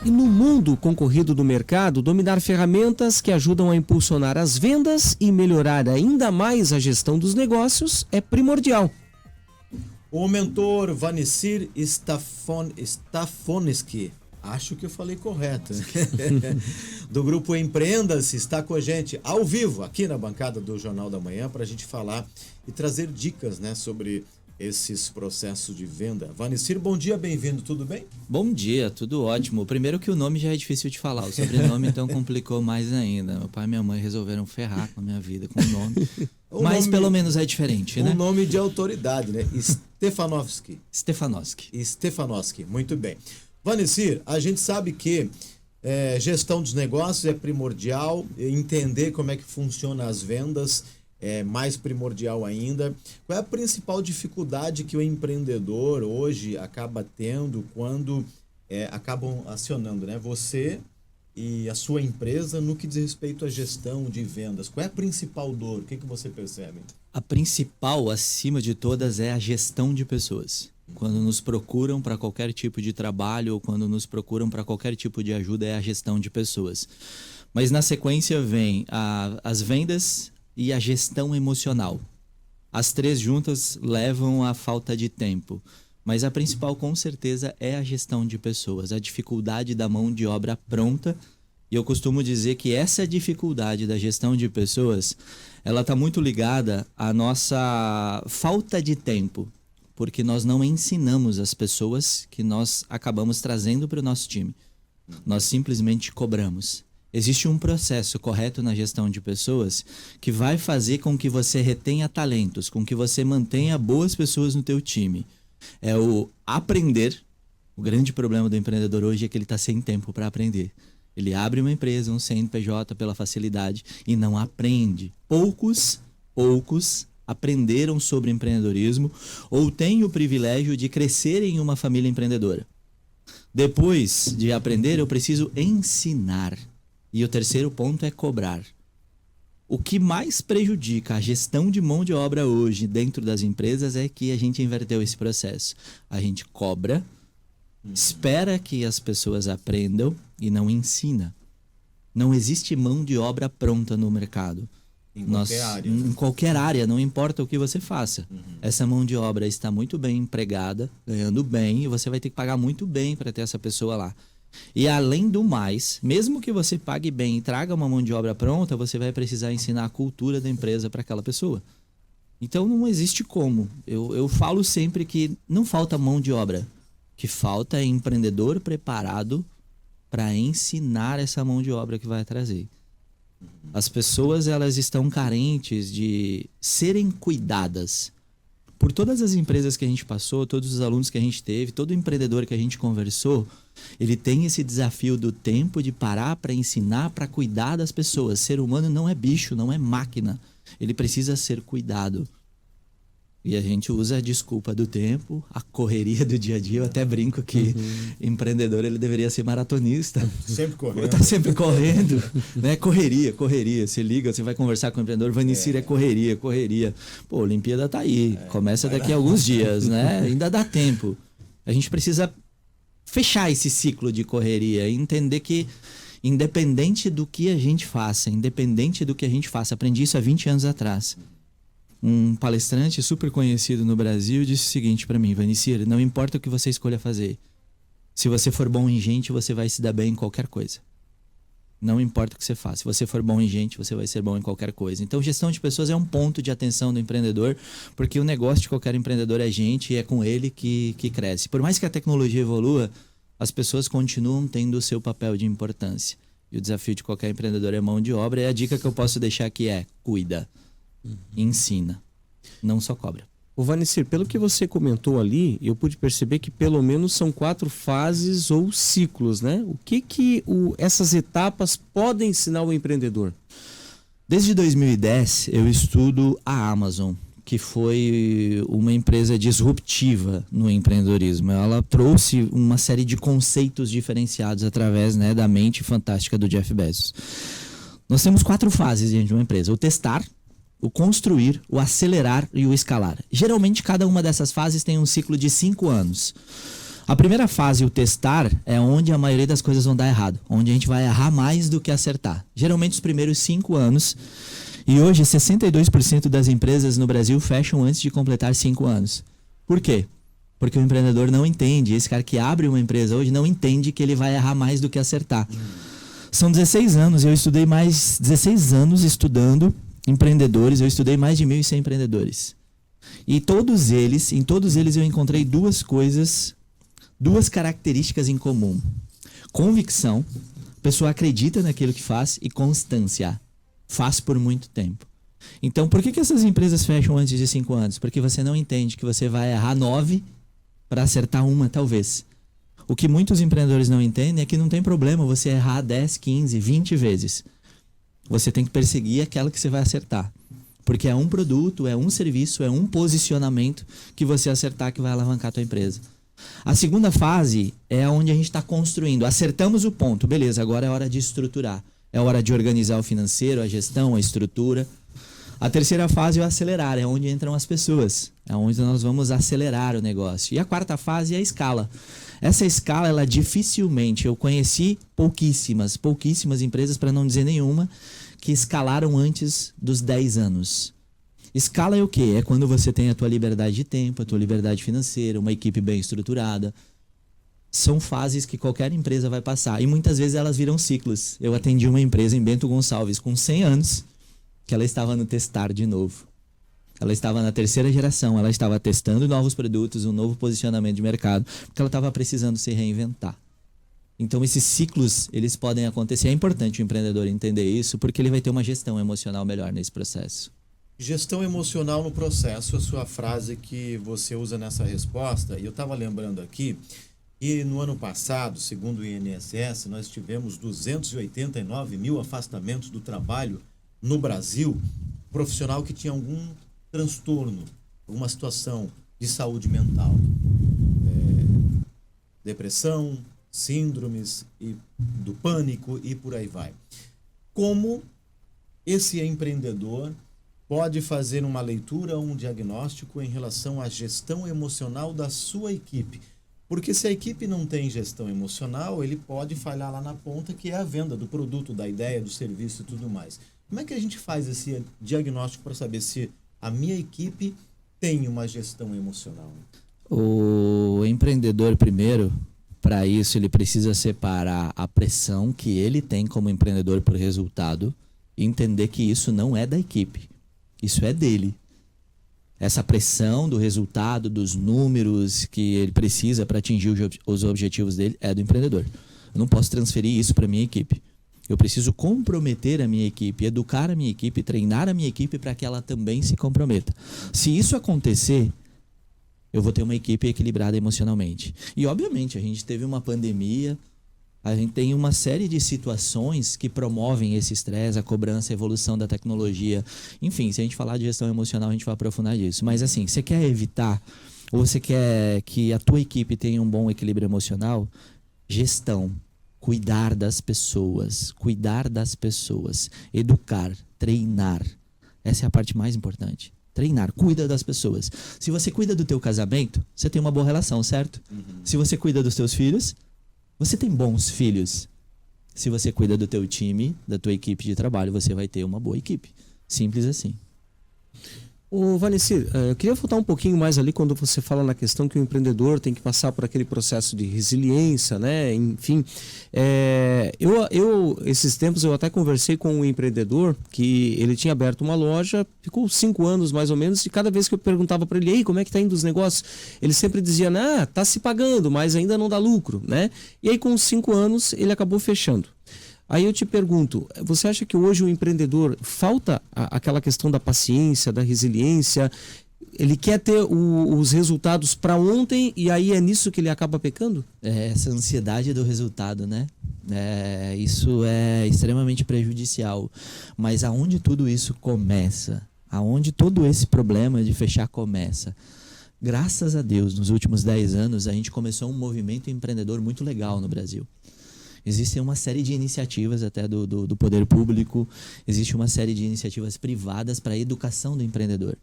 E no mundo concorrido do mercado, dominar ferramentas que ajudam a impulsionar as vendas e melhorar ainda mais a gestão dos negócios é primordial. O mentor Vanessir Stafonesky, acho que eu falei correto, do grupo Empreenda-se, está com a gente ao vivo aqui na bancada do Jornal da Manhã para a gente falar e trazer dicas, né, sobre esses processos de venda. Vanessir, bom dia, bem-vindo, tudo bem? Bom dia, tudo ótimo. Primeiro que o nome já é difícil de falar, o sobrenome então complicou mais ainda. Meu pai e minha mãe resolveram ferrar com a minha vida com o nome. Mas pelo menos é diferente, né? Um nome de autoridade, né? Stefanovski, muito bem. Vanessir, a gente sabe que gestão dos negócios é primordial, entender como é que funciona as vendas é mais primordial ainda. Qual é a principal dificuldade que o empreendedor hoje acaba tendo quando acabam acionando, né, você e a sua empresa no que diz respeito à gestão de vendas? Qual é a principal dor? O que você percebe? A principal, acima de todas, é a gestão de pessoas. Quando nos procuram para qualquer tipo de trabalho ou quando nos procuram para qualquer tipo de ajuda, é a gestão de pessoas. Mas na sequência vem as vendas e a gestão emocional. As três juntas levam à falta de tempo. Mas a principal, com certeza, é a gestão de pessoas, a dificuldade da mão de obra pronta. E eu costumo dizer que essa dificuldade da gestão de pessoas, ela está muito ligada à nossa falta de tempo, porque nós não ensinamos as pessoas que nós acabamos trazendo para o nosso time. Nós simplesmente cobramos. Existe um processo correto na gestão de pessoas que vai fazer com que você retenha talentos, com que você mantenha boas pessoas no teu time. É o aprender. O grande problema do empreendedor hoje é que ele está sem tempo para aprender. Ele abre uma empresa, um CNPJ pela facilidade e não aprende. Poucos aprenderam sobre empreendedorismo ou têm o privilégio de crescer em uma família empreendedora. Depois de aprender, eu preciso ensinar. E o terceiro ponto é cobrar. O que mais prejudica a gestão de mão de obra hoje dentro das empresas é que a gente inverteu esse processo. A gente cobra, espera que as pessoas aprendam e não ensina. Não existe mão de obra pronta no mercado. Em qualquer área, não importa o que você faça. Essa mão de obra está muito bem empregada, ganhando bem, e você vai ter que pagar muito bem para ter essa pessoa lá. E além do mais, mesmo que você pague bem e traga uma mão de obra pronta, você vai precisar ensinar a cultura da empresa para aquela pessoa. Então não existe como. Eu falo sempre que não falta mão de obra. O que falta é empreendedor preparado para ensinar essa mão de obra que vai trazer. As pessoas, elas estão carentes de serem cuidadas. Por todas as empresas que a gente passou, todos os alunos que a gente teve, todo empreendedor que a gente conversou, ele tem esse desafio do tempo de parar para ensinar, para cuidar das pessoas. Ser humano não é bicho, não é máquina. Ele precisa ser cuidado. E a gente usa a desculpa do tempo, a correria do dia a dia. Eu até brinco que empreendedor, ele deveria ser maratonista. Sempre correndo. Tá sempre correndo, né? Correria. Você liga, você vai conversar com o empreendedor, Vanessir, é correria. Pô, a Olimpíada tá aí, começa daqui a alguns dias, né? Ainda dá tempo. A gente precisa fechar esse ciclo de correria e entender que independente do que a gente faça, aprendi isso há 20 anos atrás. Um palestrante super conhecido no Brasil disse o seguinte para mim: Vanessir, não importa o que você escolha fazer. Se você for bom em gente, você vai se dar bem em qualquer coisa. Não importa o que você faça. Se você for bom em gente, você vai ser bom em qualquer coisa. Então, gestão de pessoas é um ponto de atenção do empreendedor, porque o negócio de qualquer empreendedor é gente e é com ele que cresce. Por mais que a tecnologia evolua, as pessoas continuam tendo o seu papel de importância. E o desafio de qualquer empreendedor é mão de obra. E a dica que eu posso deixar aqui é: cuida. Ensina, não só cobra. O Vanessir, pelo que você comentou ali, eu pude perceber que pelo menos são 4 fases ou ciclos, né? O que essas etapas podem ensinar o empreendedor? Desde 2010 eu estudo a Amazon, que foi uma empresa disruptiva no empreendedorismo. Ela trouxe uma série de conceitos diferenciados através, né, da mente fantástica do Jeff Bezos. Nós temos 4 fases dentro de uma empresa: o testar, o construir, o acelerar e o escalar. Geralmente, cada uma dessas fases tem um ciclo de 5 anos. A primeira fase, o testar, é onde a maioria das coisas vão dar errado. Onde a gente vai errar mais do que acertar. Geralmente os primeiros 5 anos. E hoje 62% das empresas no Brasil fecham antes de completar 5 anos. Por quê? Porque o empreendedor não entende. Esse cara que abre uma empresa hoje não entende que ele vai errar mais do que acertar. São 16 anos. Eu estudei mais 16 anos estudando empreendedores. Eu estudei mais de 1.100 empreendedores. E em todos eles eu encontrei duas características em comum. Convicção, a pessoa acredita naquilo que faz, e constância, faz por muito tempo. Então, por que essas empresas fecham antes de 5 anos? Porque você não entende que você vai errar 9 para acertar uma, talvez. O que muitos empreendedores não entendem é que não tem problema você errar 10, 15, 20 vezes. Você tem que perseguir aquela que você vai acertar. Porque é um produto, é um serviço, é um posicionamento que você acertar que vai alavancar a tua empresa. A segunda fase é onde a gente está construindo. Acertamos o ponto, beleza, agora é hora de estruturar. É hora de organizar o financeiro, a gestão, a estrutura. A terceira fase é o acelerar, é onde entram as pessoas. É onde nós vamos acelerar o negócio. E a quarta fase é a escala. Essa escala, ela dificilmente, eu conheci pouquíssimas empresas, para não dizer nenhuma, que escalaram antes dos 10 anos. Escala é o quê? É quando você tem a tua liberdade de tempo, a tua liberdade financeira, uma equipe bem estruturada. São fases que qualquer empresa vai passar. E muitas vezes elas viram ciclos. Eu atendi uma empresa em Bento Gonçalves com 100 anos, que ela estava no testar de novo. Ela estava na terceira geração, ela estava testando novos produtos, um novo posicionamento de mercado, porque ela estava precisando se reinventar. Então esses ciclos, eles podem acontecer. É importante o empreendedor entender isso, porque ele vai ter uma gestão emocional melhor nesse processo. Gestão emocional no processo, a sua frase que você usa nessa resposta, e eu estava lembrando aqui, e no ano passado, segundo o INSS, nós tivemos 289 mil afastamentos do trabalho no Brasil, profissional que tinha algum transtorno, alguma situação de saúde mental. Depressão, síndromes do pânico e por aí vai. Como esse empreendedor pode fazer uma leitura, um diagnóstico em relação à gestão emocional da sua equipe? Porque se a equipe não tem gestão emocional, ele pode falhar lá na ponta, que é a venda do produto, da ideia, do serviço e tudo mais. Como é que a gente faz esse diagnóstico para saber se a minha equipe tem uma gestão emocional? O empreendedor, primeiro, para isso, ele precisa separar a pressão que ele tem como empreendedor por resultado e entender que isso não é da equipe. Isso é dele. Essa pressão do resultado, dos números que ele precisa para atingir os objetivos dele é do empreendedor. Eu não posso transferir isso para a minha equipe. Eu preciso comprometer a minha equipe, educar a minha equipe, treinar a minha equipe para que ela também se comprometa. Se isso acontecer, eu vou ter uma equipe equilibrada emocionalmente. E, obviamente, a gente teve uma pandemia, a gente tem uma série de situações que promovem esse estresse, a cobrança, a evolução da tecnologia. Enfim, se a gente falar de gestão emocional, a gente vai aprofundar disso. Mas, assim, você quer evitar, ou você quer que a tua equipe tenha um bom equilíbrio emocional? Gestão. Cuidar das pessoas, educar, treinar. Essa é a parte mais importante. Treinar, cuida das pessoas. Se você cuida do teu casamento, você tem uma boa relação, certo? Se você cuida dos teus filhos, você tem bons filhos. Se você cuida do teu time, da tua equipe de trabalho, você vai ter uma boa equipe. Simples assim. Ô, Vanessa, eu queria voltar um pouquinho mais ali quando você fala na questão que o empreendedor tem que passar por aquele processo de resiliência, né? Enfim, esses tempos eu até conversei com um empreendedor que ele tinha aberto uma loja, ficou 5 anos mais ou menos, e cada vez que eu perguntava para ele, ei, como é que tá indo os negócios? Ele sempre dizia, tá se pagando, mas ainda não dá lucro, né? E aí com 5 anos ele acabou fechando. Aí eu te pergunto, você acha que hoje o empreendedor falta aquela questão da paciência, da resiliência? Ele quer ter os resultados para ontem e aí é nisso que ele acaba pecando? Essa ansiedade do resultado, né? Isso é extremamente prejudicial. Mas aonde tudo isso começa? Aonde todo esse problema de fechar começa? Graças a Deus, nos últimos 10 anos, a gente começou um movimento empreendedor muito legal no Brasil. Existem uma série de iniciativas até do poder público, existe uma série de iniciativas privadas para a educação do empreendedor.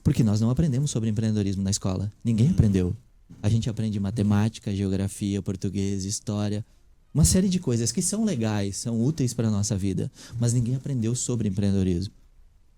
Porque nós não aprendemos sobre empreendedorismo na escola. Ninguém aprendeu. A gente aprende matemática, geografia, português, história, uma série de coisas que são legais, são úteis para a nossa vida, mas ninguém aprendeu sobre empreendedorismo.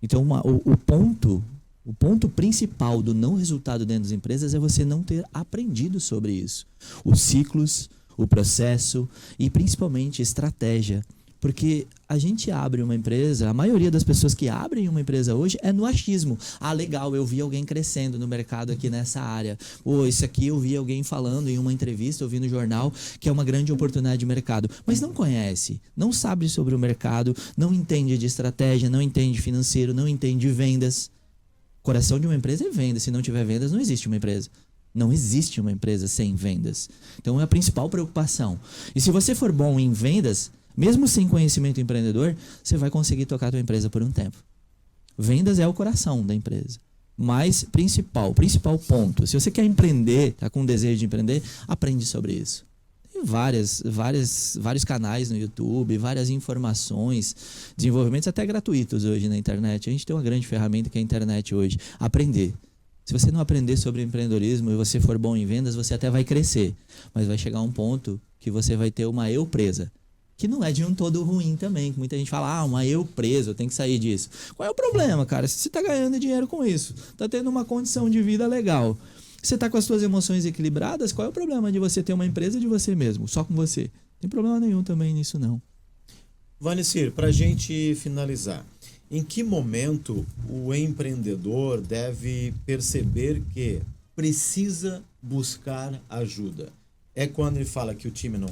Então, o ponto principal do não resultado dentro das empresas é você não ter aprendido sobre isso. Os ciclos, o processo e principalmente estratégia. Porque a gente abre uma empresa, a maioria das pessoas que abrem uma empresa hoje é no achismo. Ah, legal, eu vi alguém crescendo no mercado aqui nessa área. Ou isso aqui eu vi alguém falando em uma entrevista, eu vi no jornal que é uma grande oportunidade de mercado. Mas não conhece, não sabe sobre o mercado, não entende de estratégia, não entende financeiro, não entende vendas. O coração de uma empresa é venda. Se não tiver vendas, não existe uma empresa. Não existe uma empresa sem vendas. Então é a principal preocupação. E se você for bom em vendas, mesmo sem conhecimento empreendedor, você vai conseguir tocar a tua empresa por um tempo. Vendas é o coração da empresa. Mas principal ponto, se você quer empreender, está com desejo de empreender, aprende sobre isso. Tem vários canais no YouTube, várias informações, desenvolvimentos até gratuitos hoje na internet. A gente tem uma grande ferramenta que é a internet hoje. Aprender. Se você não aprender sobre empreendedorismo e você for bom em vendas, você até vai crescer. Mas vai chegar um ponto que você vai ter uma eu presa. Que não é de um todo ruim também. Muita gente fala, uma eu preso, eu tenho que sair disso. Qual é o problema, cara? Se você está ganhando dinheiro com isso, está tendo uma condição de vida legal, você está com as suas emoções equilibradas, qual é o problema de você ter uma empresa de você mesmo, só com você? Não tem problema nenhum também nisso, não. Vanessir, para a gente finalizar, em que momento o empreendedor deve perceber que precisa buscar ajuda? É quando ele fala que o time não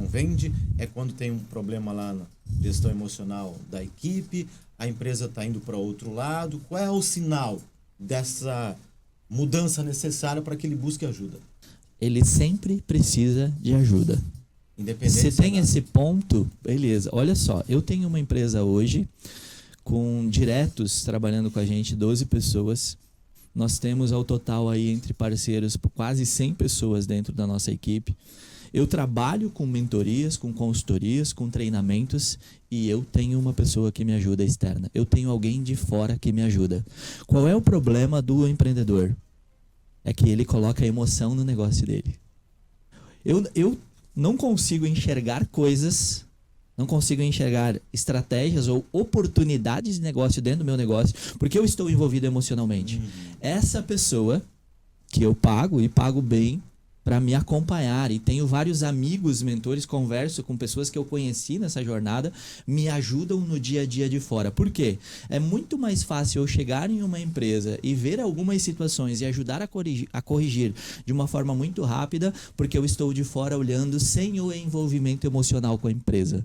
vende, é quando tem um problema lá na gestão emocional da equipe, a empresa está indo para outro lado. Qual é o sinal dessa mudança necessária para que ele busque ajuda? Ele sempre precisa de ajuda. Independente. Se tem esse ponto, beleza. Olha só, eu tenho uma empresa hoje com diretos trabalhando com a gente, 12 pessoas. Nós temos ao total aí entre parceiros quase 100 pessoas dentro da nossa equipe. Eu trabalho com mentorias, com consultorias, com treinamentos e eu tenho uma pessoa que me ajuda externa. Eu tenho alguém de fora que me ajuda. Qual é o problema do empreendedor? É que ele coloca emoção no negócio dele. Eu não consigo enxergar coisas, não consigo enxergar estratégias ou oportunidades de negócio dentro do meu negócio, porque eu estou envolvido emocionalmente. Essa pessoa que eu pago e pago bem para me acompanhar, e tenho vários amigos, mentores, converso com pessoas que eu conheci nessa jornada, me ajudam no dia a dia de fora. Por quê? É muito mais fácil eu chegar em uma empresa e ver algumas situações e ajudar a corrigir de uma forma muito rápida, porque eu estou de fora olhando sem o envolvimento emocional com a empresa.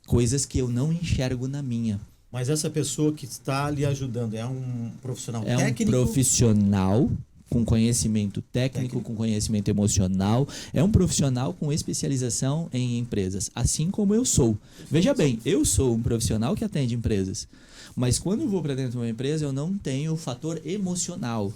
Coisas que eu não enxergo na minha. Mas essa pessoa que está lhe ajudando é um profissional técnico? É um profissional com conhecimento técnico, com conhecimento emocional. É um profissional com especialização em empresas, assim como eu sou. Veja bem, eu sou um profissional que atende empresas. Mas quando eu vou para dentro de uma empresa, eu não tenho o fator emocional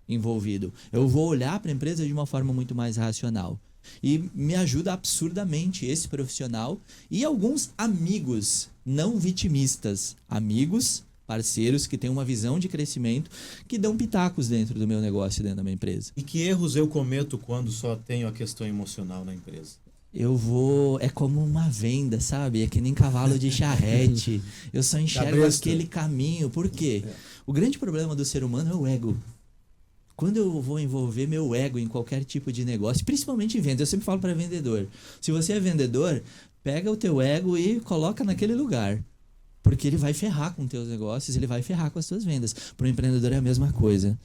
envolvido. Eu vou olhar para a empresa de uma forma muito mais racional. E me ajuda absurdamente esse profissional e alguns amigos não vitimistas, amigos, parceiros que têm uma visão de crescimento, que dão pitacos dentro do meu negócio, dentro da minha empresa. E que erros eu cometo quando só tenho a questão emocional na empresa? É como uma venda, sabe? É que nem cavalo de charrete. Eu só enxergo aquele caminho. Por quê? O grande problema do ser humano é o ego. Quando eu vou envolver meu ego em qualquer tipo de negócio, principalmente em venda, eu sempre falo para vendedor, se você é vendedor, pega o teu ego e coloca naquele lugar, porque ele vai ferrar com teus negócios, ele vai ferrar com as tuas vendas. Para o empreendedor é a mesma coisa.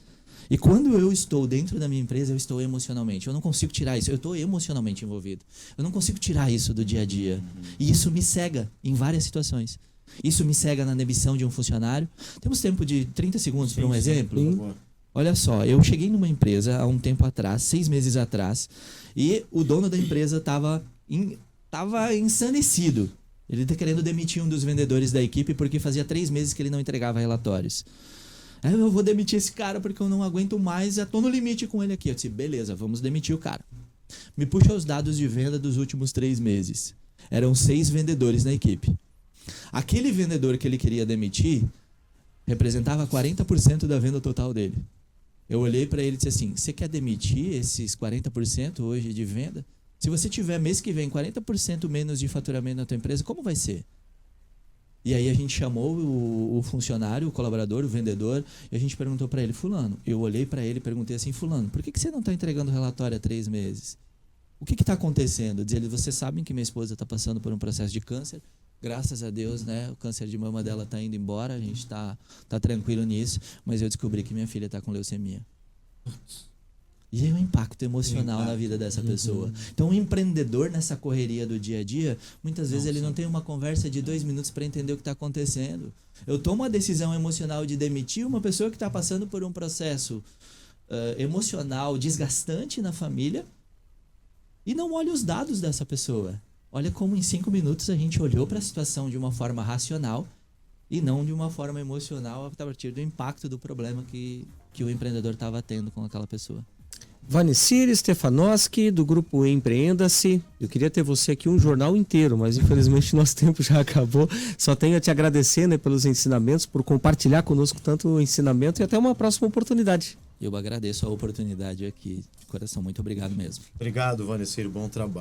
E quando eu estou dentro da minha empresa, eu estou emocionalmente. Eu não consigo tirar isso. Eu estou emocionalmente envolvido. Eu não consigo tirar isso do dia a dia. E isso me cega em várias situações. Isso me cega na demissão de um funcionário. Temos tempo de 30 segundos para um exemplo? Olha só, eu cheguei numa empresa há um tempo atrás, 6 meses atrás, e o dono da empresa estava ensandecido. Ele está querendo demitir um dos vendedores da equipe porque fazia 3 meses que ele não entregava relatórios. Eu vou demitir esse cara porque eu não aguento mais, já estou no limite com ele aqui. Eu disse, beleza, vamos demitir o cara. Me puxa os dados de venda dos últimos 3 meses. Eram 6 vendedores na equipe. Aquele vendedor que ele queria demitir representava 40% da venda total dele. Eu olhei para ele e disse assim: você quer demitir esses 40% hoje de venda? Se você tiver mês que vem 40% menos de faturamento na tua empresa, como vai ser? E aí a gente chamou o funcionário, o colaborador, o vendedor, e a gente perguntou para ele: fulano, eu olhei para ele e perguntei assim: fulano, por que você não está entregando relatório há 3 meses? O que está acontecendo? Diz ele: vocês sabem que minha esposa está passando por um processo de câncer, graças a Deus, né, o câncer de mama dela está indo embora, a gente está tranquilo nisso, mas eu descobri que minha filha está com leucemia. E é um impacto emocional na vida dessa pessoa. Então, o empreendedor, nessa correria do dia a dia, muitas vezes ele não tem uma conversa de 2 minutos para entender o que está acontecendo. Eu tomo a decisão emocional de demitir uma pessoa que está passando por um processo emocional desgastante na família e não olho os dados dessa pessoa. Olha como em 5 minutos a gente olhou para a situação de uma forma racional e não de uma forma emocional a partir do impacto do problema que o empreendedor estava tendo com aquela pessoa. Vanicir Stefanowski, do grupo Empreenda-se. Eu queria ter você aqui um jornal inteiro, mas infelizmente nosso tempo já acabou. Só tenho a te agradecer, né, pelos ensinamentos, por compartilhar conosco tanto o ensinamento, e até uma próxima oportunidade. Eu agradeço a oportunidade aqui. De coração, muito obrigado mesmo. Obrigado, Vanicir. Bom trabalho.